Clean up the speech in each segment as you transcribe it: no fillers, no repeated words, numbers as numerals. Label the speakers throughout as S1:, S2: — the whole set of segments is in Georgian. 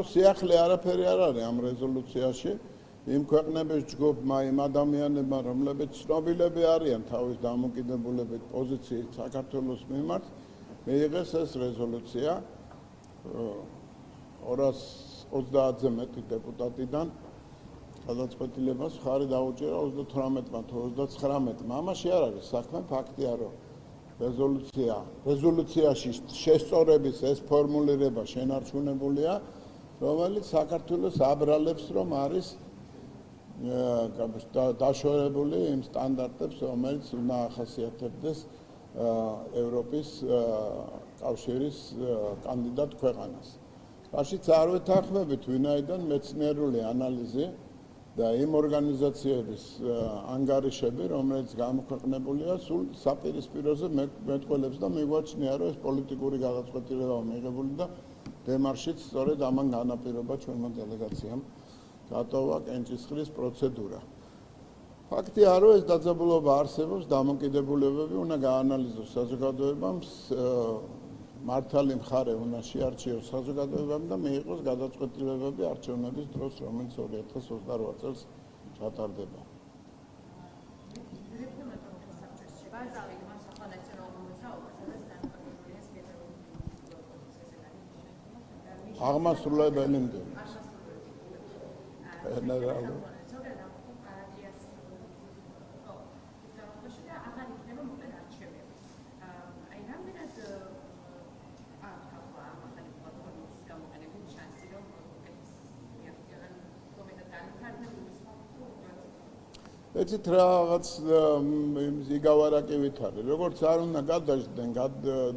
S1: სიახლე არაფერი არ არის ამ რეზოლუციაში. იმ ქვეყნების ჯგუფმა, იმ ადამიანებმა, რომლებიც ცნობილები არიან თავის დამოკიდებულებით პოზიციით საქართველოს მიმართ, მიიღეს ეს რეზოლუცია 230-ზე მეტი დეპუტატიდან გადაწყვეტილებას ხარი დაუჭირა 38-მა თუ 39-მა. ამაში არ არის საქმე, ფაქტია, რომ რეზოლუციაში შესწორების ეს ფორმულირება შენარჩუნებულია, რომელიც საქართველოს აბრალებს, რომ არის დაშორებული იმ სტანდარტებს, რომელიც უნდა ახასიათებდეს ევროპის კავშირის კანდიდატ ქვეყანას. რაშიც არ ვეთანხმებით, ვინაიდან მეცნიერული ანალიზი და იმ ორგანიზაციების ანგარიშები, რომელიც გამოქვეყნებულია, სულ საპირისპიროზე მეტყველებს და მიგვაჩნია, რომ ეს პოლიტიკური გადაწყვეტილებაა მიღებული და დემარშიც სწორედ ამან განაპირობა ჩვენმა დელეგაციამ გატოვა კენჭისყრის პროცედურა. ფაქტია, რომ ეს დაძაბულობა არსებობს, დამოკიდებულებები უნდა გაანალიზოს საზოგადოებამ, მართალი მხარე უნდა შეარჩიოს საზოგადოებამ და მიიღოს გადაწყვეტილებები არჩევნების დროს, რომელიც 2028 წელს ჩატარდება. აღმასრულებელი მდივნის გენერალური ეცით რაღაც იგავარაკივით არის, როგორც არ უნდა გადაждდენ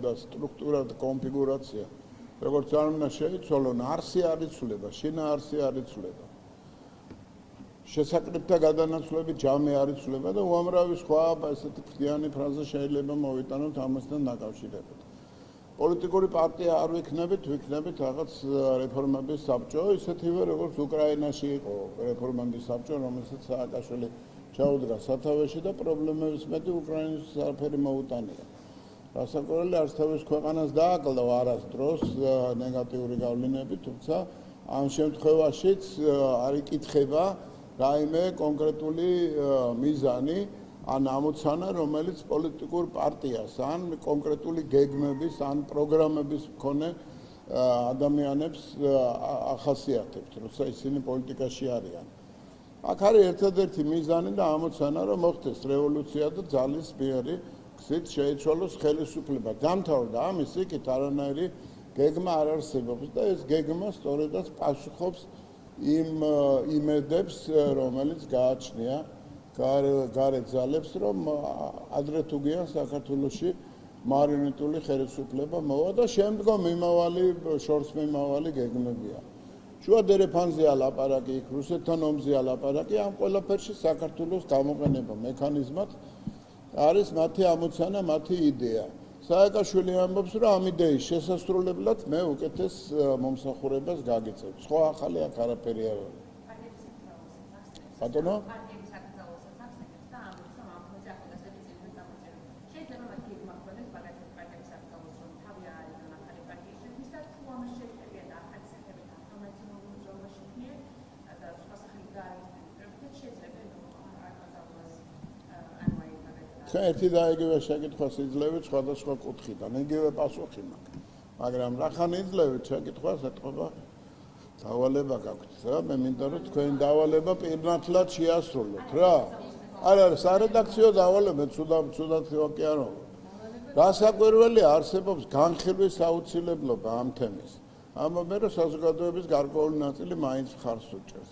S1: და სტრუქტურა და კონფიგურაცია, როგორც არ უნდა შეიცვალონ, არსი არ იცვლება, შინაარსი არ იცვლება. შესაკრებთა გადანაცვლები ჯამი არ იცვლება და უამრავი სხვა ესეთი ფრთიანი ფრაზა შეიძლება მოვიტანოთ ამასთან დაკავშირებით. პოლიტიკური პარტია არ ვიქნებით, ვიქნებით რაღაც რეფორმების საბჭო, ისეთივე როგორც უკრაინაში იყო რეფორმების საბჭო, რომელსაც სააკაშვილი ჩაუდგა სათავეში და პრობლემების მეტი უკრაინის არაფერი მოუტანია. რასაკვირველია, არც თავის ქვეყანას დააკლდა არასდროს ნეგატიური გავლენები, თუმცა ამ შემთხვევაშიც არ იკითხება რაიმე კონკრეტული მიზანი ან ამოცანა, რომელიც პოლიტიკურ პარტიას ან კონკრეტული გეგმების ან პროგრამების მქონე ადამიანებს ახასიათებთ, როცა ისინი პოლიტიკაში არიან. აქ არის ერთადერთი მიზანი და ამოცანა, რომ მოხდეს რევოლუცია და ძალის მიერი გზით შეიცვალოს ხელისუფლება. დამთავრდა ამის იქით არანაირი გეგმა არ არსებობს და ეს გეგმა სწორედაც პასუხობს იმ იმედებს, რომელიც გააჩნია გარეთ ძალებს, რომ ადრე თუ გიან საქართველოში მარიონეტული ხელისუფლება მოვა და შემდგომ შორს მიმავალი გეგმებია. შუა დერეფანზეა ლაპარაკი, იქ რუსეთთან ომზეა ლაპარაკი, ამ ყველაფერში საქართველოს გამოყენება მექანიზმად არის მათი ამოცანა, მათი იდეა. სააკაშვილი ამბობს, რომ ამ იდეის შესასრულებლად მე უკეთეს მომსახურებას გაგიწევ. სხვა ახალი აქ არაფერი არ არის. ბატონო? ერთი და იგივე შეკითხვას იძლევით სხვადასხვა კუთხიდან, იგივე პასუხი მაქვს. მაგრამ რახან იძლევით შეკითხვას, ეთქობა დავალება გაქვთ რა, მე მინდა რომ თქვენი დავალება პირნათლად შეასრულოთ რა. არ არის სარედაქციო დავალება, ცუდად კი არ ვარ. რასაკვირველია, არსებობს განხილვის აუცილებლობა ამ თემის. ამბობენ, რომ საზოგადოების გარკვეული ნაწილი მაინც ხარს უჭერს.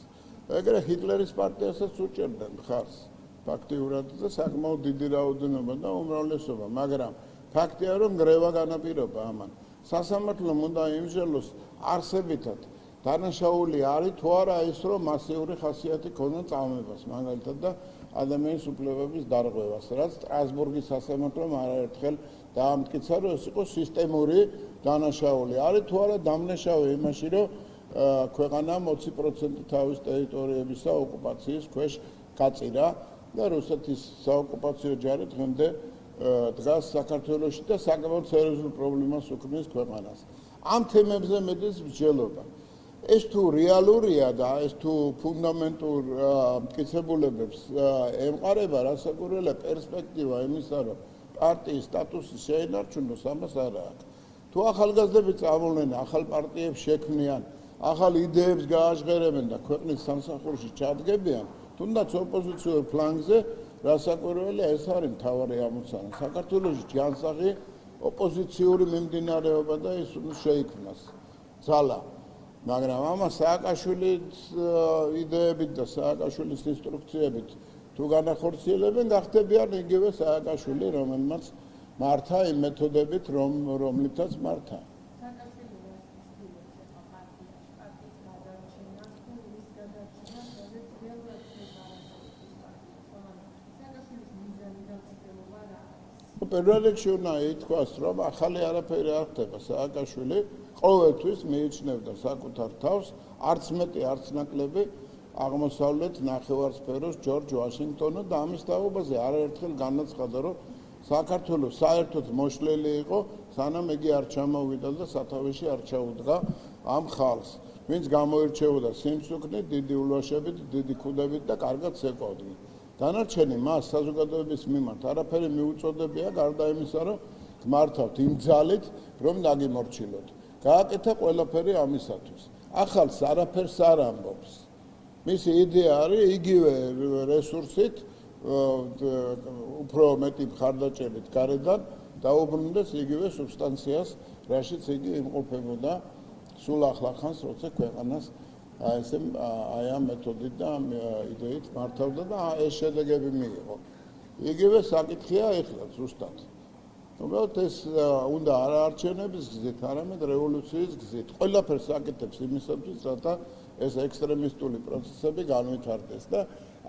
S1: ეგრე ჰიტლერის პარტიასაც უჭერდნენ ხარს. ფაქტიურად და საკმაოდ დიდი რაოდენობა და უმრავლესობა, მაგრამ ფაქტია, რომ გრევა განაპირობა ამან. სასამართლომ უნდა იმსჯელოს არსებითად დანაშაული არის თუ არა ის, რომ მასიური ხასიათი ქონდა წამებას, მაგალითად და ადამიანის უფლებების დარღვევას, რაც სტრასბურგის სასამართლომ არაერთხელ დაამტკიცა, რომ ეს იყო სისტემური დანაშაული. არის თუ არა დამნაშავე იმაში, რომ ქვეყანა 20% თავის ტერიტორიებისა ოკუპაციის ქვეშ გაწირა და რუსეთის საოკუპაციო ჯარი დღემდე დგას საქართველოში და საკმაოდ სერიოზულ პრობლემას უქმნის ქვეყანას. ამ თემებზე მედის მსჯელობა. ეს თუ რეალურია და ეს თუ ფუნდამენტურ მტკიცებულებებს ემყარება, რასაკვირველია პერსპექტივა იმისა, რომ პარტიის სტატუსი შეინარჩუნოს, ამას არ აქვს. თუ ახალგაზრდები წამოვლენ, ახალ პარტიებს შექმნიან, ახალ იდეებს გააჟღერებენ და ქვეყნის სამსახურში ჩადგებიან, თუნდაც ოპოზიციურ ფლანგზე, რასაკვირველია ეს არის მთავარი ამოცანა. საქართველოში ჯანსაღი ოპოზიციური მიმდინარეობა და ის უნდა შეიქმნას ძალა. მაგრამ ამას სააკაშვილის იდეებით და სააკაშვილის ინსტრუქციებით თუ განახორციელებენ, გახდებიან იგივე სააკაშვილი, რომელმაც მართა იმ მეთოდებით, რომლითაც მართა. პირველ რიგში უნდა ითქვას, რომ ახალი არაფერი არ ხდება. სააკაშვილი ყოველთვის მიიჩნევდა საკუთარ თავს, არც მეტი, არც ნაკლები აღმოსავლეთ ნახევარსფეროს ჯორჯ ვაშინგტონო და ამის თაობაზე არაერთხელ განაცხადა, რომ საქართველოს საერთოდ მოშლელი იყო, სანამ იგი არ ჩამოვიდა და სათავეში არ ჩაუდგა ამ ხალხს, ვინც გამოირჩეოდა სიმსუქნით, დიდი ულვაშებით, დიდი ქუდებით და კარგად ცეკვავდნენ. დანარჩენი მას საზოგადოების მიმართ არაფერი მიუწოდებია, გარდა იმისა, რომ გმართავთ იმ ძალით, რომ დაგიმორჩილოთ. გააკეთა ყველაფერი ამისათვის. ახალს არაფერს არ ამბობს. მისი იდეა არის იგივე რესურსით, უფრო მეტი მხარდაჭერით გარედან დაუბრუნდეს იგივე სუბსტანციას, რაშიც იგი იმყოფებოდა სულ ახლახანს, როცა ქვეყანას აი ამ მეთოდით და იდეით მართავდა და ეს შედეგები მიიღო. იგივე საკითხია ეხლა ზუსტად. უბრალოდ ეს უნდა არა არჩევნების გზით, არამედ რევოლუციის გზით. ყველაფერს აკეთებს იმისათვის, რათა ეს ექსტრემისტული პროცესები განვითარდეს და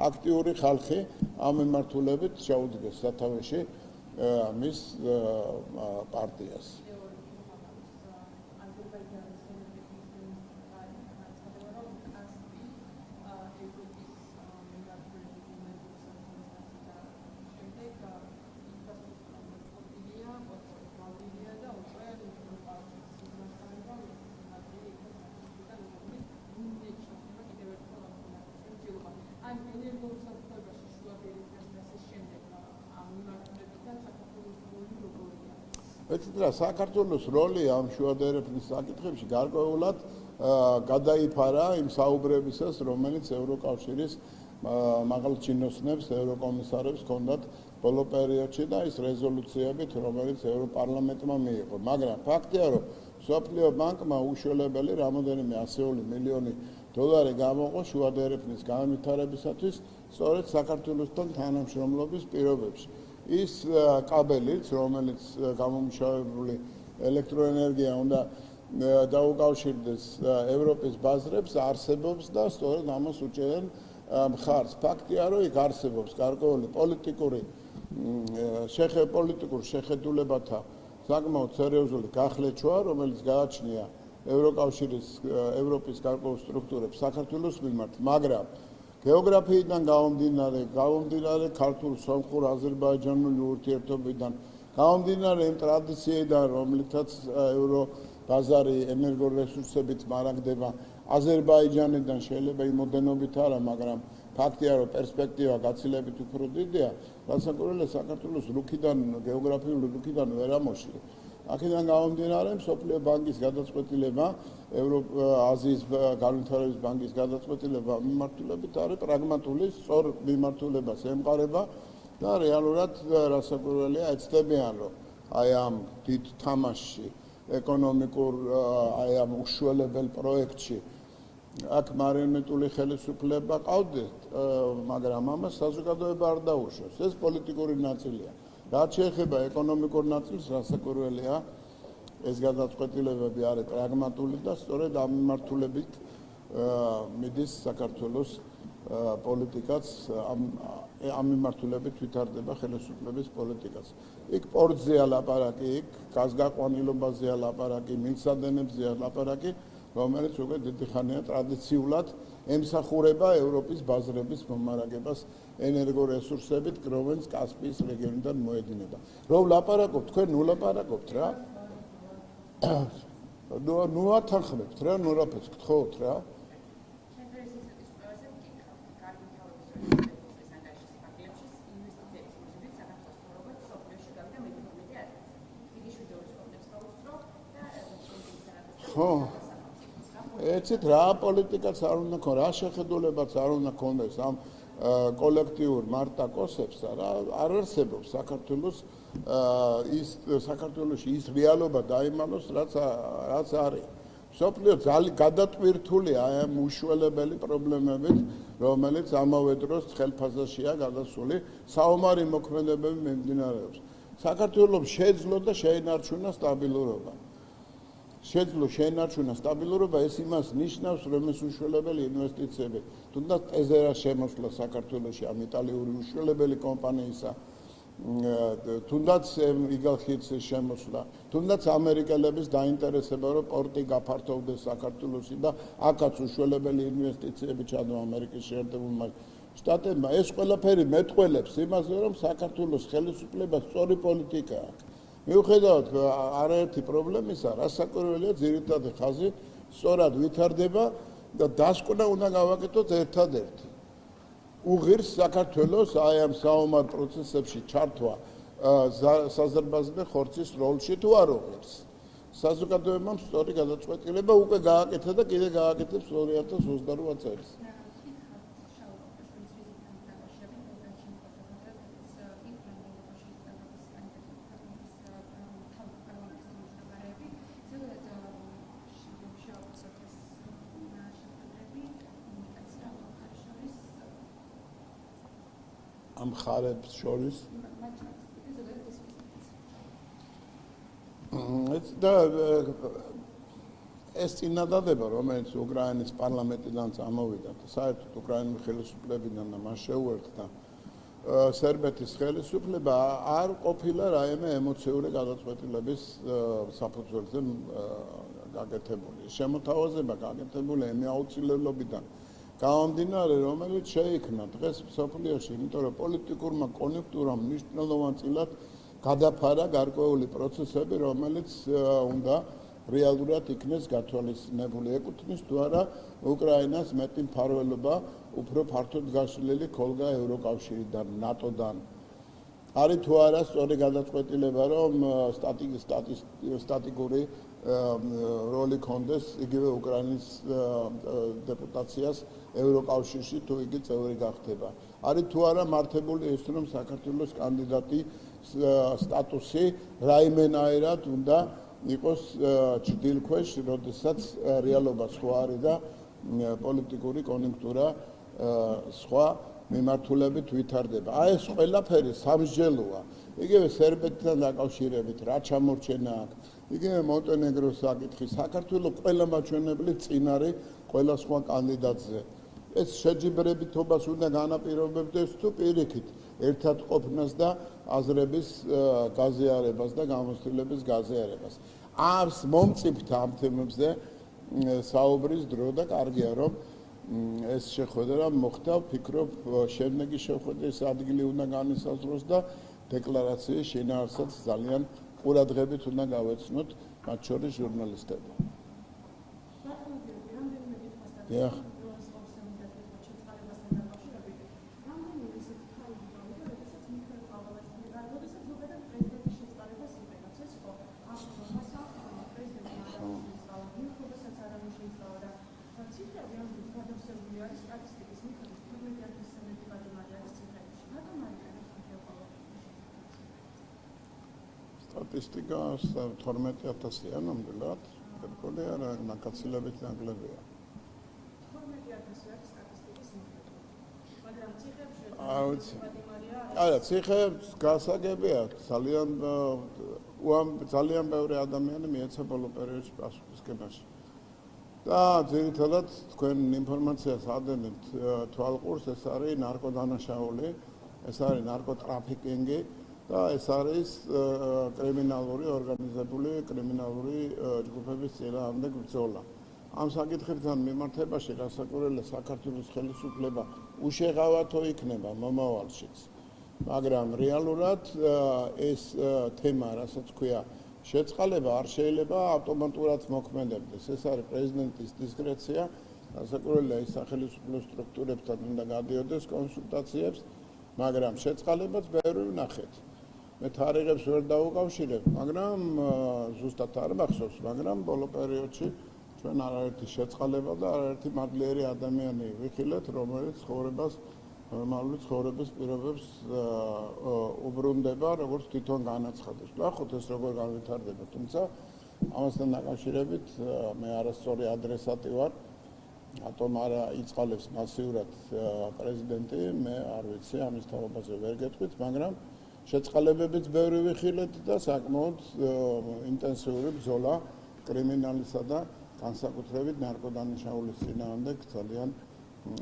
S1: აქტიური ხალხი ამ მიმართულებით შეუდგეს სათავეში მის პარტიას. საქართველოს როლი ამ შუადერეფნის საკითხებში გარკვეულად გადაიფარა იმ საუბრებისას, რომელიც ევროკავშირის მაღალჩინოსნებს, ევროკომისარებს ჰქონდათ ბოლო პერიოდში და ის რეზოლუციებით, რომელიც ევროპარლამენტმა მიიღო. მაგრამ ფაქტია, რომ მსოფლიო ბანკმა უშველებელი რამოდენიმე ასეული მილიონი დოლარი გამოყო შუადერეფნის განვითარებისათვის, სწორედ საქართველოსთან თანამშრომლობის პირობებში. ის კაბელიც, რომელიც გამომუშავებული ელექტროენერგია უნდა დაუკავშირდეს ევროპის ბაზრებს, არსებობს და სწორედ ამას უჭერენ მხარს. ფაქტია, რომ იქ არსებობს გარკვეული პოლიტიკურ შეხედულებათა საკმაოდ სერიოზული გახლეჩვა, რომელიც გააჩნია ევროპის გარკვეულ სტრუქტურებს საქართველოს მიმართ, მაგრამ გეოგრაფიიდან გამომდინარე ქართულ, სომხურ, აზერბაიჯანული ურთიერთობიდან, გამომდინარე იმ ტრადიციიდან, რომლითაც ევრობაზარი ენერგორესურსებით მარაგდება აზერბაიჯანიდან, შეიძლება იმოდენობით არა, მაგრამ ფაქტია, რომ პერსპექტივა გაცილებით უფრო დიდია, რასაკვირველია საქართველოს გეოგრაფიული რუქიდან ვერ ამოშლი. აქედან გამომდინარე, მსოფლიო ბანკის გადაწყვეტილება, აზიის განვითარების ბანკის გადაწყვეტილება მიმართულებით არის პრაგმატული, სწორ მიმართულებას ემყარება და რეალურად რასაკვირველია ეცდებიან, რომ აი ამ დიდ თამაშში, ეკონომიკურ აი ამ უშველებელ პროექტში აქ მარიონეტული ხელისუფლება ყავდეთ, მაგრამ ამას საზოგადოება არ დაუშვებს. ეს პოლიტიკური ნაწილია. რაც შეეხება ეკონომიკურ ნაწილს, რასაკვირველია, ეს გადაწყვეტილებები არის პრაგმატული და სწორედ ამ მიმართულებით მიდის საქართველოს პოლიტიკაც, ამ მიმართულებით ვითარდება ხელისუფლების პოლიტიკაც. იქ პორტზეა ლაპარაკი, იქ გაზგაყვანილობაზეა ლაპარაკი, მილსადენებზეა ლაპარაკი, რომელიც უკვე დიდი ხანია ტრადიციულად ემსახურება ევროპის ბაზრების მომარაგებას ენერგორესურსებით, რომელიც კასპიის რეგიონიდან მოედინება. რომ ლაპარაკობთ, თქვენ ნუ ლაპარაკობთ რა. ნუ ათანხმებთ რა, ნუ რაფერს გთხოვთ რა. ხო, ეცით რა პოლიტიკაც არ უნდა ქონდეს, რა შეხედულებაც არ უნდა ქონდეს ამ კოლექტიურ მარტაკოსებს რა არ არსებობს საქართველოში ის რეალობა დაიმალოს რაც არის. სოფლიო ძალიან გადატვირთულია აი ამ უშველებელი პრობლემებით, რომელიც ამავე დროს ხელფასაშია გადასული, საომარი მოქმედებები მიმდინარეობს. საქართველოს შეძლო და შეინარჩუნა სტაბილურობა. შეძლო შეინარჩუნა სტაბილურობა, ეს იმას ნიშნავს, რომ ეს უშველებელი ინვესტიციები, თუნდაც ეზერას შემოსვლა საქართველოში ამ იტალიური უშველებელი კომპანიისა, თუნდაც იგალხიცის შემოსვლა, თუნდაც ამერიკელების დაინტერესება, რომ პორტი გაფართოვდეს საქართველოში და აქაც უშველებელი ინვესტიციები ჩადო ამერიკის შეერთებულმა შტატებმა. ეს ყველაფერი მეტყველებს იმაზე, რომ საქართველოს ხელისუფლებას სწორი პოლიტიკა აქვს. მიუხედავად არაერთი პრობლემისა, რასაკვირველია, ძირითადი ხაზი სწორად ვითარდება და დასკვნა უნდა გავაკეთოთ ერთადერთი. უღირს საქართველოს აი ამ საომარ პროცესებში ჩართვა საზრბაზნე ხორცის როლში თუ არ უღირს. საზოგადოებამ სწორი გადაწყვეტილება უკვე გააკეთა და კიდე გააკეთებს 2028 წელს. ამ ხარებს შორის ეს წინადადება, რომელიც უკრაინის პარლამენტიდან წამოვიდა და საერთოდ უკრაინული ხელისუფლებიდან და მას შეუერთდა სერბეთის ხელისუფლება არ ყოფილა რაიმე ემოციური გადაწყვეტილების საფუძველზე გაკეთებული. შემოთავაზება გაკეთებული ემი აუცილებლობიდან გამომდინარე, რომელიც შეიქმნა დღეს მსოფლიოში, იმიტომ რომ პოლიტიკურმა კონიუნქტურამ მნიშვნელოვანწილად გადაფარა გარკვეული პროცესები, რომელიც უნდა რეალურად იქნეს გათვალისწინებული. ეკუთვნის თუ არა უკრაინას მეტი მფარველობა უფრო ფართოდ გაშლილი ქოლგა ევროკავშირიდან, ნატოდან. არის თუ არა სწორი გადაწყვეტილება, რომ სტატიკური როლი ქონდეს იგივე უკრაინის დეპუტაციას ევროკავშირში თუ იგი წევრი გახდება. არის თუ არა მართებული ის, რომ საქართველოს კანდიდატი სტატუსი რაიმენაირად უნდა იყოს ჭდილქვეშ, როდესაც რეალობა სხვა არის და პოლიტიკური კონიუნქტურა სხვა მიმართულებით ვითარდება. აი ეს ყველაფერი სამსჯელოა. იგივე სერბეთთან დაკავშირებით რა ჩამორჩენა აქვს, იგივე მონტენეგროს საკითხი, საქართველოს ყველა მაჩვენებლით წინ არის ყველა სხვა კანდიდატზე. ეს შეჯიბრებითობას უნდა განაპირობებდეს თუ პირიქით ერთად ყოფნას და აზრების გაზიარებას და გამოცდილების გაზიარებას. ars მომწიფთა ამ თემებზე საუბრის დრო და კარგია რომ ეს შეხვედრა მოხდა, ვფიქრობ, შემდეგი შეხვედრის ადგილი უნდა განისაზღვროს და დეკლარაციის შინაარსაც ძალიან ყურადღებით უნდა გავეცნოთ, მათ შორის ჟურნალისტები. დიახ. სტატისტიკა 12,000-ია ნამდვილად, მეგონი არა, ნაკაცილებით ნაკლებია.
S2: 12,000 არის სტატისტიკის მიხედვით. მაგრამ ციფრებში
S1: არა, ციფრებს გასაგებია, ძალიან ბევრი ადამიანი მიეცა ბოლო პერიოდში პასუხისგებაში. და ძირითადად თქვენ ინფორმაციას ადენთ თვალყურს, ეს არის ნარკოდანაშაული, ეს არის ნარკოტრაფიკინგი და ეს არის კრიმინალური ორგანიზებული კრიმინალური ჯგუფების წინააღმდეგ ბრძოლა. ამ საკითხებთან მიმართებაში გასაკვირველია საქართველოს ხელისუფლება უშეღავათო იქნება მომავალშიც. მაგრამ რეალურად ეს თემა, რასაც ქვია შეწყალება არ შეიძლება ავტომატურად მოქმედებდეს. ეს არის პრეზიდენტის დისკრეცია, განსაკუთრებულად ის სახელმწიფო სტრუქტურებთან უნდა გადიოდეს კონსულტაციებს, მაგრამ შეწყალებაც ბევრი ვნახეთ. მე თარიღებს ვერ დავუკავშირებ, მაგრამ ზუსტად არ მახსოვს, მაგრამ ბოლო პერიოდში ჩვენ არაერთი შეწყალება და არაერთი მადლიერი ადამიანი ვიხილეთ, რომელიც ცხოვრებას ნორმალური ცხოვრების პირობებს უბრუნდება, როგორც თვითონ განაცხადეს. ნახოთ ეს როგორ განვითარდება, თუმცა ამასთან დაკავშირებით მე არასწორი ადრესატი ვარ. რატომ არა იწყალებს მასიურად პრეზიდენტი, მე არ ვიცი, ამის თაობაზე ვერ გეტყვით, მაგრამ შეწყალებებიც ბევრი ვიხილეთ და საკმაოდ ინტენსიური ბრძოლა კრიმინალისა და განსაკუთრებით ნარკოდანაშაულის წინააღმდეგ ძალიან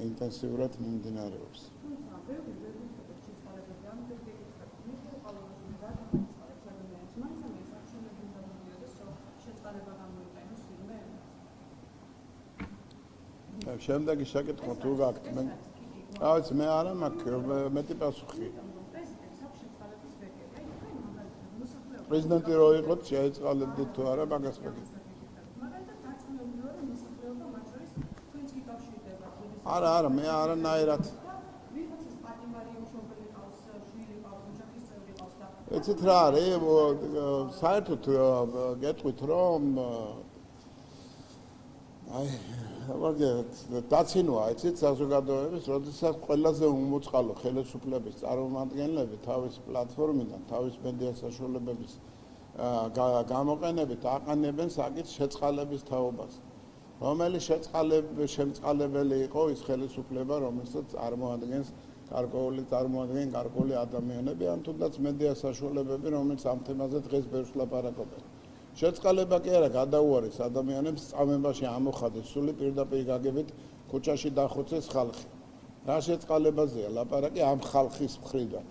S1: ინტენსიურად მიმდინარეობს. შემდეგი შეკითხვა თუ გაქვთ, მე არა მაქვს მეტი პასუხი. პრეზიდენტი რო იყო, შეეწყალებდით თუ არა მაგას მეკითხა. არა, მე არანაირად. ეცეთ რა არის, საერთოდ გეტყვით რომ დაცინვა იცით საზოგადოების, როდესაც ყველაზე უმოწყალო ხელისუფლების წარმომადგენლები თავის პლატფორმიდან, თავის მედია საშუალებების გამოყენებით აყენებენ საკითხ შეწყალების თაობას. რომელიც შემწყალებელი იყო ის ხელისუფლება, რომელსაც წარმოადგენს გარკვეული ადამიანები, ან თუნდაც მედია საშუალებები, რომელიც ამ თემაზე დღეს ბევრს ლაპარაკობენ. შეწყალება კი არა, გადაუარეს ადამიანებს წამებაში ამოხადეს სული პირდაპირ გაგებით ქუჩაში დახოცეს ხალხი. რა შეწყალებაზეა ლაპარაკი ამ ხალხის მხრიდან.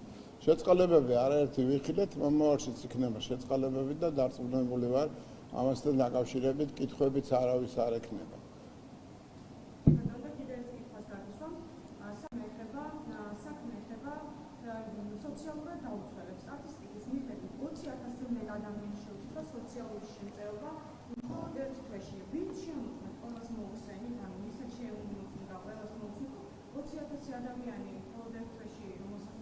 S1: შეწყალებები არაერთი ვიხილეთ, მომავალშიც იქნება შეწყალებები და დარწმუნებული ვარ, ამასთან დაკავშირებით კითხვებიც არავის არ ექნება.
S2: სოციალურად დაუცველებს სტატისტიკის მიხედვით 20,000-ზე მეტ ადამიანს შეუძლია სოციალური შემწეობა მხოლოდ ერთ თვეში. ვინც შემოწმეთ ყველას მოусვენით, ანუ ისეთ შეუძლია ყველას მოусვენით 20,000 ადამიანი მხოლოდ ერთ თვეში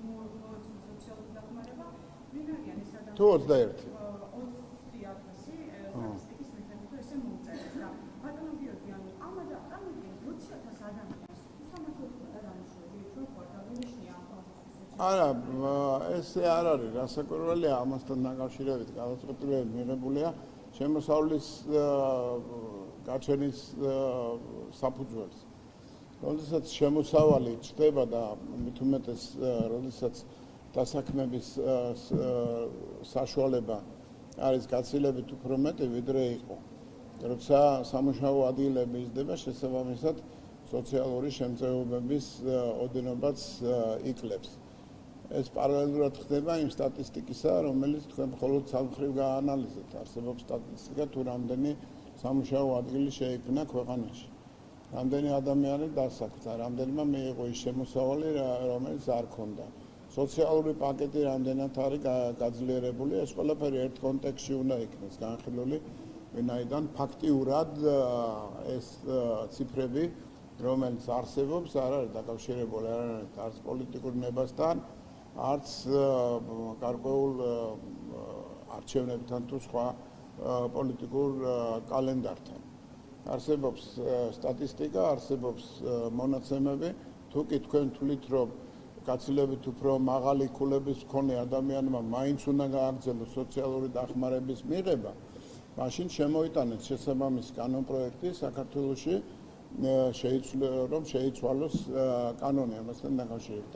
S2: მოეწონა სოციალური დახმარება. ვინ არიან ეს ადამიანები?
S1: თუ 21.
S2: 20,000 სტატისტიკის მიხედვით ესე მოუწერეს და ბატონო გიორგი, ანუ ამადა 20,000 ადამიანს უსამართლოდ დანიშნული, ჩვენ გვარდაგვინიშნია
S1: არა, ესე არ არის, რასაკვირველია ამასთან დაკავშირებით გადაწყვეტილებები მიღებულია შემოსავლის გაჩენის საფუძველს. როდესაც შემოსავალი ჩდება და მით უმეტეს, როდესაც დასაქმების საშუალება არის გაცილებით უფრო მეტი, ვიდრე იყო. როცა სამუშაო ადგილები იზრდება, შესაბამისად სოციალური შემწეობების ოდენობაც იკლებს. ეს პარალელურად ხდება იმ სტატისტიკისა, რომელიც თქვენ მხოლოდ სამხრივ გაანალიზეთ. არსებობს სტატისტიკა, თუ რამდენი სამუშაო ადგილი შეიქმნა ქვეყანაში. რამდენი ადამიანი დასაქმდა, რამდენმა მიიღო ის შემოსავალი, რომელიც არ ქონდა. სოციალური პაკეტი რამდენად არის გაძლიერებული, ეს ყველაფერი ერთ კონტექსტში უნდა იქნეს განხილული, ვინაიდან ფაქტიურად ეს ციფრები, რომელიც არსებობს, არ არის დაკავშირებული არც პოლიტიკურ ნებასთან, არც გარკვეულ არჩევნებთან თუ სხვა პოლიტიკურ კალენდართან. არსებობს სტატისტიკა, არსებობს მონაცემები, თუ კი თქვენ თვლით, რომ გაცილებით უფრო მაღალი ქულების მქონე ადამიანმა მაინც უნდა გააგრძელოს სოციალური დახმარების მიღება, მაშინ შემოიტანეთ შესაბამისი კანონპროექტი საქართველოში, რომ შეიცვალოს კანონი ამასთან დაკავშირებით.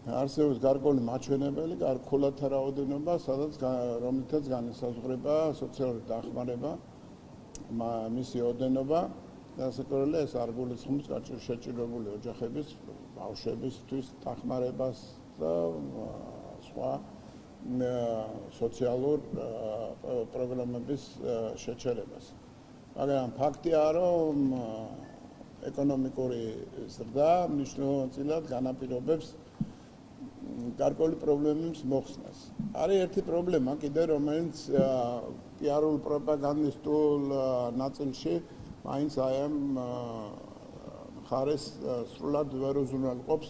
S1: არსებობს გარკვეული მაჩვენებელი, გარკვეულთა რაოდენობა, რომლითაც განისაზღვრება სოციალური დახმარება, მისი ოდენობა, განსაკუთრებით ეს არ გულისხმობს შეჭირებული ოჯახების, ბავშვებისთვის დახმარებას და სხვა სოციალურ პროგრამების შეჩერებას. მაგრამ ფაქტია, რომ ეკონომიკური ზრდა მნიშვნელოვნად განაპირობებს გარკვეული პრობლემების მოხსნას. არის ერთი პრობლემა კიდე, რომელიც პიარულ პროპაგანდისტულ ნაწილში მაინც აი ამ მხარეს სრულად ვერ უზრუნველყოფს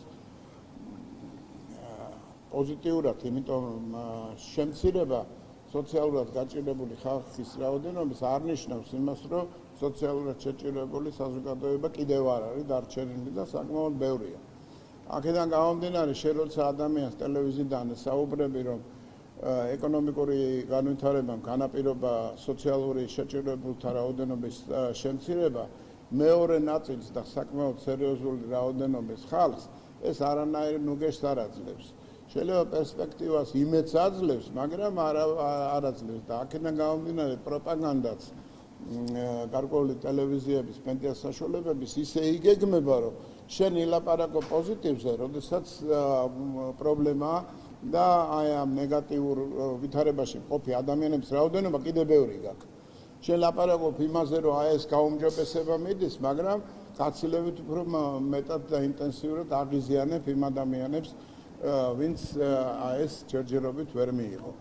S1: პოზიტიურად, იმიტომ შემცირება სოციალურად გაჭირებული ხალხის რაოდენობის არ ნიშნავს იმას, რომ სოციალურად შეჭირებული საზოგადოება კიდევ არ არის დარჩენილი და საკმაოდ ბევრია. აქედან გამომდინარე, როცა ადამიანს ტელევიზიიდან საუბრები, რომ ეკონომიკური განვითარებამ განაპირობა სოციალური შეჭირებულთა რაოდენობის შემცირება, მეორე ნაწილს და საკმაოდ სერიოზული რაოდენობის ხალხს ეს არანაირ ნუგეშს არ აძლევს. შეიძლება პერსპექტივას იმედს აძლევს, მაგრამ არ აძლევს და აქედან გამომდინარე პროპაგანდაც გარკვეული ტელევიზიების მედია საშუალებების ისე იგეგმება, რომ შენ ილაპარაკო პოზიტივზე, როდესაც პრობლემაა და აი ამ ნეგატიურ ვითარებაში მყოფი ადამიანების რაოდენობა კიდევ ბევრი გაქვს. შენ ლაპარაკობ იმაზე, რომ აი ეს გაუმჯობესება მიდის, მაგრამ გაცილებით უფრო მეტად და ინტენსიურად აღიზიანებ იმ ადამიანებს, ვინც ეს ჯერჯერობით ვერ მიიღო.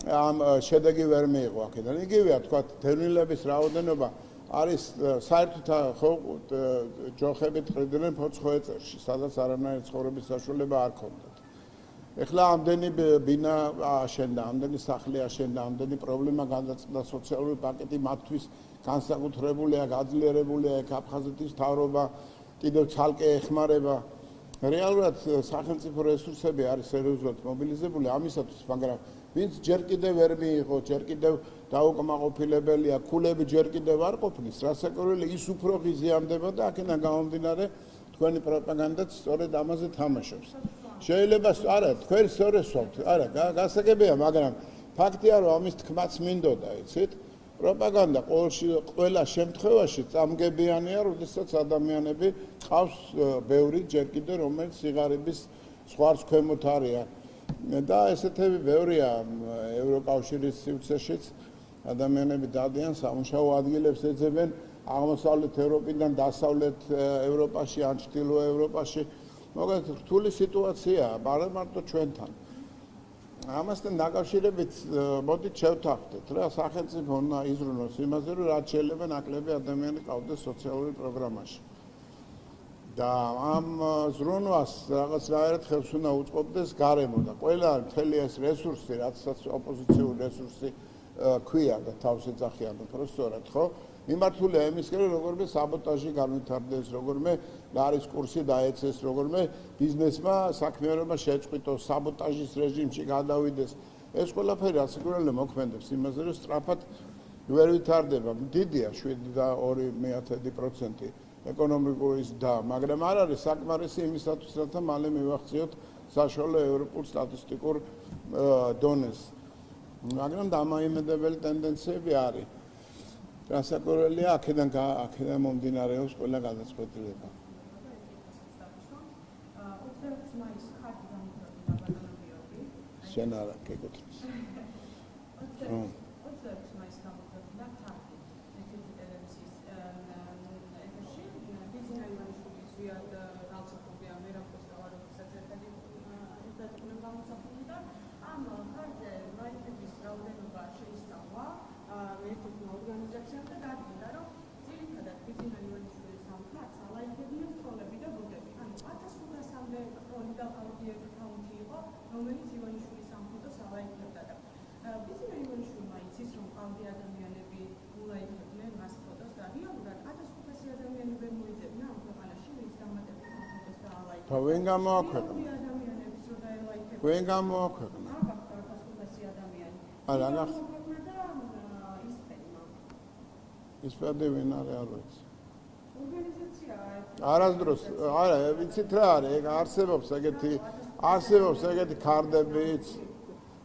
S1: ამ შედეგი ვერ მიიღო აქედან. იგივეა თქვა დევნილების რაოდენობა არის საერთოდ ხო ჯოხებით ყრიდნენ ფოცხოეწერში, სადაც არანაირი ცხოვრების საშუალება არ ქონდათ. ეხლა ამდენი ბინა აშენდა, ამდენი სახლი აშენდა, ამდენი პრობლემა განაწყდა, სოციალური პაკეტი მათთვის განსაკუთრებულია, გაძლიერებულია, აფხაზეთის მთავრობა კიდევ ცალკე ეხმარება. რეალურად სახელმწიფო რესურსები არის სერიოზულად მობილიზებული ამისათვის, მაგრამ ვინც ჯერ კიდევ ვერ მიიღო, ჯერ კიდევ დაუკმაყოფილებელია, ქულები ჯერ კიდევ არ ყოფნის, რასაკვირველია ის უფრო ღიზიანდება და აქედან გამომდინარე თქვენი პროპაგანდაც სწორედ ამაზე თამაშობს. შეიძლება არა, თქვენ სწორად ვსვამთ, არა, გასაგებია, მაგრამ ფაქტია, რომ ამის თქმაც მინდოდა, იცით? პროპაგანდა ყველა შემთხვევაში წამგებიანია, როდესაც ადამიანები ყავს ბევრი ჯერ კიდევ რომელიც სიღარიბის ზღვარს ქვემოთ არიან. და ესეთები ბევრია ევროკავშირის სივრცეშიც ადამიანები დადიან სამუშაო ადგილებს ეძებენ აღმოსავლეთ ევროპიდან დასავლეთ ევროპაში ან ჩრდილო ევროპაში. მოკლედ რთული სიტუაციაა, არა მარტო ჩვენთან. ამასთან დაკავშირებით მოდით შევთანხმდეთ რა სახელმწიფო უნდა იზრუნოს იმაზე, რომ რაც შეიძლება ნაკლები ადამიანი ყავდეს სოციალური პროგრამაში. და ამ ზრუნვას რაღაცნაირად ხელს უნდა უწყობდეს გარემო და ყველა მთელი ეს რესურსი, რაცაც ოპოზიციური რესურსი ქვია და თავს ეძახიან უბრალოდ, ხო? მიმართულია იმისკენ, როგორმე საბოტაჟი განვითარდეს, როგორმე გარის კურსი დაეცეს, როგორმე ბიზნესმა საქმიანობა შეწყვიტოს, საბოტაჟის რეჟიმში გადავიდეს. ეს ყველაფერი რასაკვირველია მოქმედებს იმაზე, რომ სწრაფად ვერ ვითარდება. დიდია 7.2% ეკონომიკური ზრდა, მაგრამ არ არის საკმარისი იმისათვის, რათა მალე მივახციოთ საშუალო ევროპულ სტატისტიკურ დონეს. მაგრამ დამაიმედებელი ტენდენციები არის. რასაკვირველია, აქედან მომდინარეობს ყველა გადაწყვეტილება. შენ არა გეკუთვნის.
S2: რომელიც ივანიშვილის სამხედროს ალაიქებდა და ბიზნესმა ივანიშვილმა იცის, რომ ყავდი ადამიანები ულაიქებდნენ მას ფოტოს და რეალურად 1500 ადამიანი ვერ მოიძებნა ამ ქვეყანაში, ვინც დამატებით სამხედროს და ალაიქებდა.
S1: ვინ გამოაქვეყნა?
S2: ადამიანების რო დაელაიქებდა.
S1: ვინ გამოაქვეყნა?
S2: აბა 1500 ადამიანი.
S1: არა,
S2: გამოაქვეყნა და ისპენმა.
S1: ისპენდი ვინ არის არ ვიცი.
S2: ორგანიზაციაა.
S1: არასდროს, არა, ვიცით რა არის, ეგ არსებობს ეგეთი ქარდებით,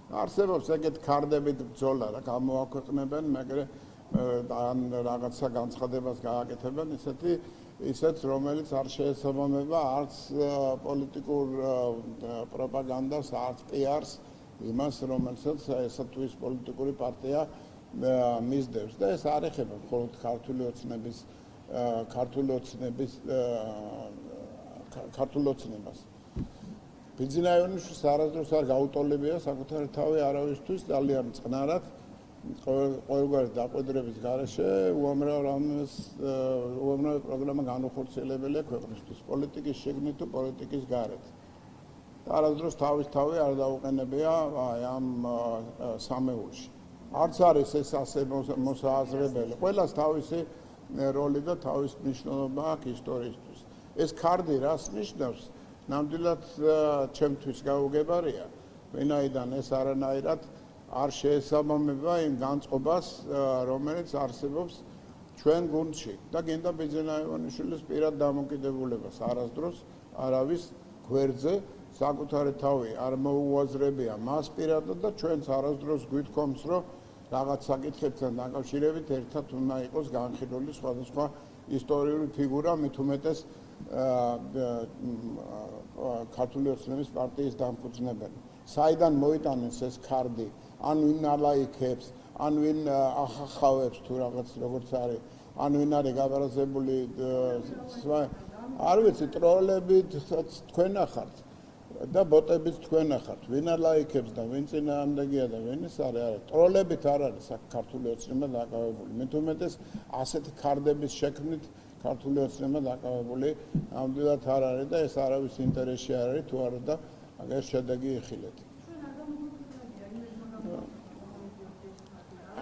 S1: არსებობს ეგეთი ქარდებით ბრძოლა რა გამოაქვეყნებენ, მაგრამ ან რაღაცა განცხადებას გააკეთებენ ისეთ რომელიც არ შეესაბამება არც პოლიტიკურ პროპაგანდას, არც პიარს იმას, რომელსაც ესა თუ ის პოლიტიკური პარტია მისდევს და ეს არ ეხება მხოლოდ ქართული ოცნებას. ბიძინაევანიშვილს არასდროს არ გაუტოლებია საკუთარი თავი არავისთვის ძალიან წყნარად ყოველგვარი დაკვირვების გარეშე უამრავი პროგრამა განუხორციელებელია ქვეყნისთვის პოლიტიკის შიგნით თუ პოლიტიკის გარეთ. არასდროს თავის თავი არ დაუყენებია ამ სამეულში. არც არის ეს ასე მოსააზრებელი. ყველას თავისი როლი და თავის მნიშვნელობა აქვს ისტორიისთვის. ეს ქარდი რას ნიშნავს? ნამდვილად ჩემთვის გაუგებარია. ვინაიდან ეს არანაირად არ შეესაბამება იმ განწყობას, რომელიც არსებობს ჩვენ გუნდში და გინდა ბიძინაევანიშვილის პირად დამოკიდებულებას არასდროს არავის გვერდზე საკუთარი თავი არ მოუაზრებია მას პირადად და ჩვენც არასდროს გვითქვამს, რომ რაღაც საკითხებთან დაკავშირებით ერთად უნდა იყოს განხილული სხვადასხვა ისტორიული ფიგურა, მით უმეტეს ქართული ოცნების პარტიის დამფუძნებელი. საიდან მოიტანეს ეს ქარდი? ან ვინ ალაიქებს, ან ვინ ახახავებს თუ რაღაც როგორც არის, ან ვინ არის გაბარაზებული არ ვიცი, ტროლებით თქვენ ახართ და ბოტებით თქვენ ახართ. ვინ ალაიქებს და ვინ წინააღმდეგია და ვინ ის არის? ტროლებით არ არის ქართული ოცნება დაკავებული. მით უმეტეს ასეთი ქარდების შექმნით ქართული ოცნება დაკავებული ნამდვილად არ არის და ეს არავის ინტერესში არ არის თუ არა და აგერ შედეგი იხილეთ.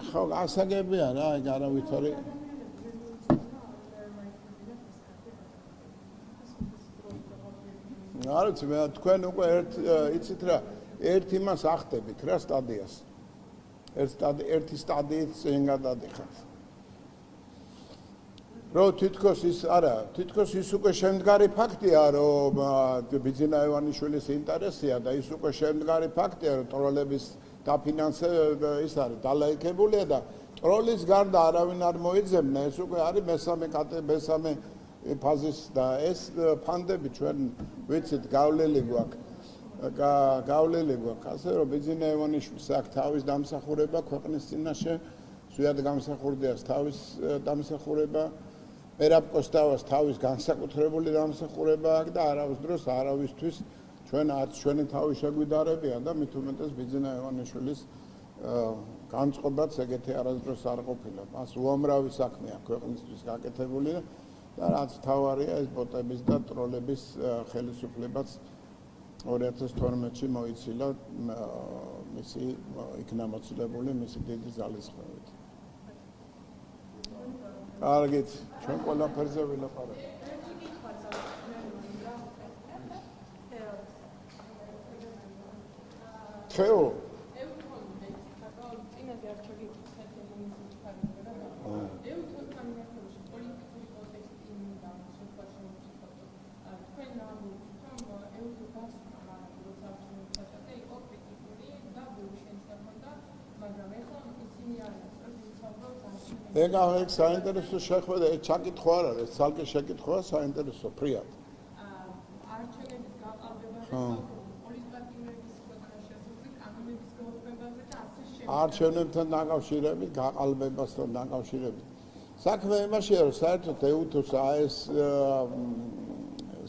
S1: ხო, ასაგებია რა, ეგ არავითარი არ ვიცი, თქვენ უკვე იცით რა, ერთ იმას ახდებით რა სტადიას. ერთი სტადიით წინ გადადიხართ. რომ თითქოს ის უკვე შემდგარი ფაქტია, რომ ბიძინაევანიშვილის ინტერესია და ის უკვე შემდგარი ფაქტია, რომ ტროლების დაფინანსება ის არის დალაიქებულია და ტროლის გარდა არავინ არ მოიძებნა, ეს უკვე არის მესამე ფაზის და ეს ფანდები ჩვენ ვიცით გავლილი გვაქვს. ასე რომ ბიძინაევანიშვილს აქვს თავის დამსახურება ქვეყნის წინაშე, ზუსტად გამსახურდიას თავის დამსახურება, მერაბ კოსტავას თავის განსაკუთრებული დამსახურება აქვს და არავის არავისთვის ჩვენ არც ჩვენი თავი შეგვიდარებია და მით უმეტეს ბიძინაევანიშვილის განწყობაც ეგეთი არასდროს არ ყოფილა. მას უამრავი საქმე აქვს ქვეყნისთვის გაკეთებული და რაც თავარია ეს ბოტების და ტროლების ხელისუფლებაც 2012-ში მოიცილა მისი იქნა მოცილებული მისი დიდი ძალისხმევით. კარგით, ჩვენ ყველაფერზე ვილაპარაკებთ. თეო ეგ საინტერესო შეხვედრა, ეს ჩაკითხვა არ არის, ცალკე შეკითხვაა საინტერესო, ფრიად.
S2: არჩევნების გაყალბება
S1: არჩევნებთან დაკავშირებით, გაყალბებასთან დაკავშირებით. საქმე იმაშია, რომ საერთოდ ეუთოს ეს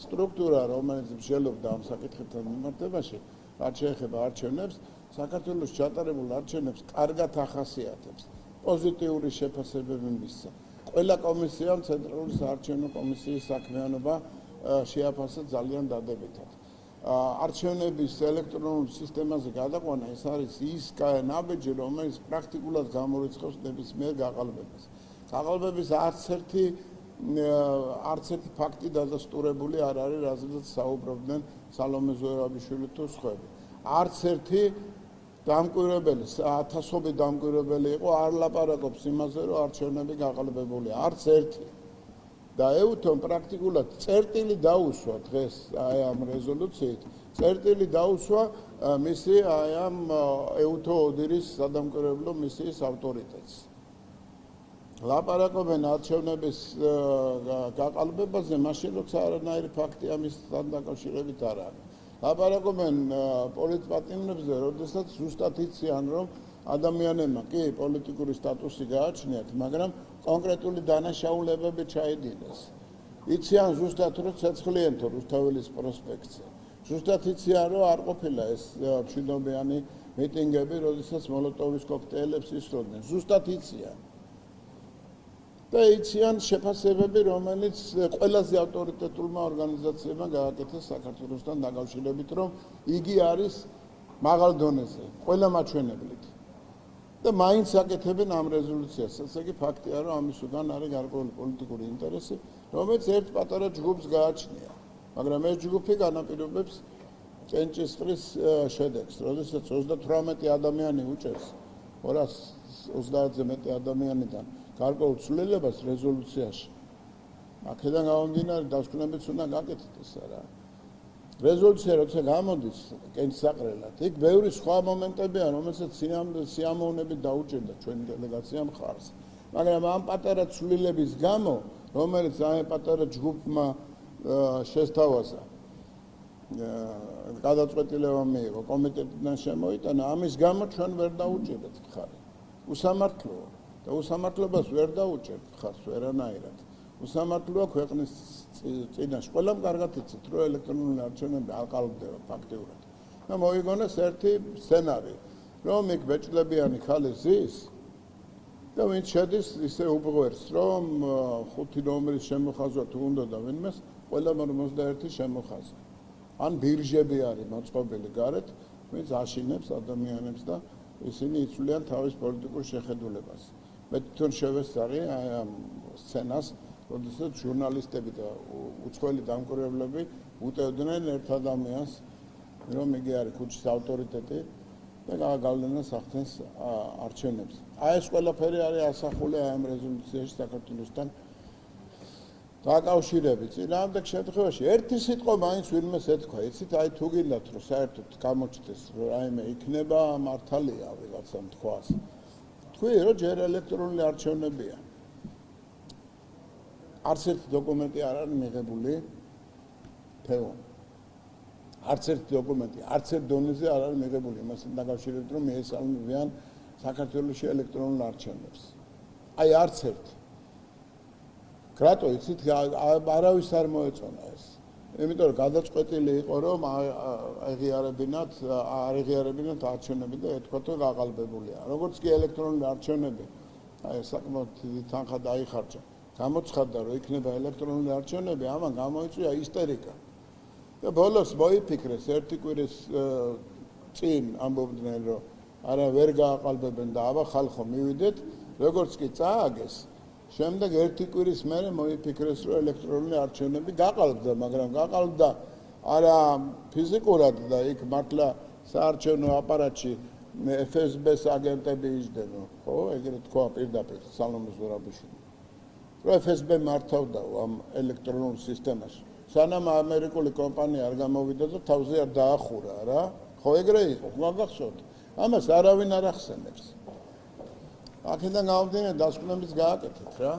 S1: სტრუქტურა, რომელიც მსჯელობდა ამ საკითხებთან მიმართებაში, რაც შეეხება არჩევნებს, საქართველოს ჩატარებულ არჩევნებს კარგად ახასიათებს. პოზიტიური შეფასებები მისცა. ყველა კომისიამ ცენტრალური საარჩევნო კომისიის საქმიანობა შეაფასა ძალიან დადებითად. არჩევნების ელექტრონულ სისტემაზე გადაყვანა ეს არის ის ნაბიჯი, რომელიც პრაქტიკულად გამორიცხავს ნებისმიერ გაყალბებას. გაყალბების არც ერთი ფაქტი დადასტურებული არ არის, რაზეც საუბრობდნენ სალომე ზურაბიშვილი თუ სხვები. არც ერთი დამკვირვებელი, ათასობით დამკვირვებელი იყო, არ ლაპარაკობს იმაზე, რომ არჩევნები გაყალბებულია. არც ერთი. და ეუთომ პრაქტიკულად წერტილი დაუსვა დღეს აი ამ რეზოლუციით, წერტილი დაუსვა მისი აი ამ ეუთო ოდირის სადამკვირვებლო მისიის ავტორიტეტს. ლაპარაკობენ არჩევნების გაყალბებაზე, მაშინ როცა არანაირი ფაქტი ამისთან დაკავშირებით არ არის. ლაპარაკობენ პოლიტპატიმრებზე, როდესაც ზუსტად იციან, რომ ადამიანებმა კი პოლიტიკური სტატუსი გააჩნიათ, მაგრამ კონკრეტული დანაშაულებები ჩაიდინეს. იციან ზუსტად, რომ ცეცხლიენთო რუსთაველის პროსპექტზე. ზუსტად იციან რომ არ ყოფილა ეს მშვიდობიანი მიტინგები, როდესაც მოლოტოვის კოქტეილებს ისროდნენ. ზუსტად იციან. და იციან შეფასებები, რომელიც ყველაზე ავტორიტეტულმა ორგანიზაციებმა გააკეთეს საქართველოსთან დაკავშირებით, რომ იგი არის მაღალ დონეზე, ყველა მაჩვენებლით. და მაინც აკეთებენ ამ რეზოლუციას. ესე იგი ფაქტია, რომ ამის უკან არის გარკვეული პოლიტიკური ინტერესი, რომელიც ერთ პატარა ჯგუფს გააჩნია. მაგრამ ეს ჯგუფი განაპირობებს ჭენჭისყრის შედეგს, როდესაც 38 ადამიანი უჭერს 230-ზე მეტი ადამიანიდან გარკვეულ ცვლილებას რეზოლუციაში. აქედან გამომდინარე დასკვნებიც უნდა გაკეთდეს რა. რეზოლუცია როცა გამოდის კენჭისაყრელად, იქ ბევრი სხვა მომენტებია, რომელსაც სიამოვნებით დაუჭერდა ჩვენი დელეგაცია მხარს. მაგრამ ამ პატარა ცვლილების გამო, რომელიც ამ პატარა ჯგუფმა შესთავაზა, გადაწყვეტილება მიიღო, კომიტეტიდან შემოიტანა, ამის გამო ჩვენ ვერ დაუჭერდით მხარი. უსამართლოა და უსამართლობას ვერ დაუჭერთ მხარს ვერანაირად. უსამართლოა ქვეყნის წინაშე. ყველამ კარგად იცით, რომ ელექტრონული არჩევნები არ ყალბდება ფაქტიურად. და მოიგონეს ერთი სცენარი, რომ იქ ბეჭდებიანი ხალი ზის და ვინც შედის ისე უბრღერს, რომ 5 ნომრის შემოხაზვა თუ უნდა და ვინმეს, ყველა 51 შემოხაზა. ან ბირჟები არის მოწყობილი გარეთ, ვინც აშინებს ადამიანებს და ისინი იცვლიან თავის პოლიტიკურ შეხედულებას. მე თვითონ შევესწარი ამ სცენას, როდესაც ჟურნალისტები და უცხოელი დამკვირვებლები უტევდნენ ერთ ადამიანს, რომ იგი არის ქუჩის ავტორიტეტი და გავლენას ახდენს არჩევნებს. აი ეს ყველაფერი არის ასახული ამ რეზოლუციაში საქართველოსთან დაკავშირებით. წინააღმდეგ შემთხვევაში ერთი სიტყვა მაინც ვინმეს ეთქვა, იცით, აი თუ გინდათ რომ საერთოდ გამოჩნდეს, რომ რაიმე იქნება მართალია ვიღაცამ თქვას. თქვი რომ ჯერ ელექტრონული არჩევნებია. არც ერთი დოკუმენტი არ არის მიღებული თეო. არც ერთი დოკუმენტი, არც ერთ დონეზე არ არის მიღებული იმასთან დაკავშირებით, რომ მიესალმებიან საქართველოში ელექტრონულ არჩევნებს. აი არც ერთი. რატო იცით, არავის არ მოეწონა ეს. იმიტომ რომ გადაწყვეტილი იყო, რომ აღიარებინათ არჩევნები და ეთქვათ, რომ გაყალბებულია. როგორც კი ელექტრონული არჩევნები, აი საკმაოდ დიდი თანხა დაიხარჯა. გამოცხადდა, რომ იქნება ელექტრონული არჩევნები, ამან გამოიწვია ისტერიკა. და ბოლოს მოიფიქრეს ერთი კვირის წინ ამბობდნენ, რომ არა ვერ გააყალბებენ და აბა ხალხო მივიდეთ, როგორც კი წააგეს, შემდეგ ერთი კვირის მერე მოიფიქრეს, რომ ელექტრონული არჩევნები გაყალბდა, მაგრამ გაყალბდა არა ფიზიკურად და იქ მართლა საარჩევნო აპარატში FSB-ს აგენტები იჯდენო, ხო, ეგრეთ თქვა პირდაპირ სალომე ზურაბიშვილმა. რომ FSB მართავდა ამ ელექტრონულ სისტემას. სანამ ამერიკული კომპანია არ გამოვიდა და თავზე არ დაახურა რა. ხო ეგრე იყო, გაგახსოვთ. ამას არავინ არ ახსენებს. აქედან გამომდინარე დასკვნებიც გააკეთეთ რა.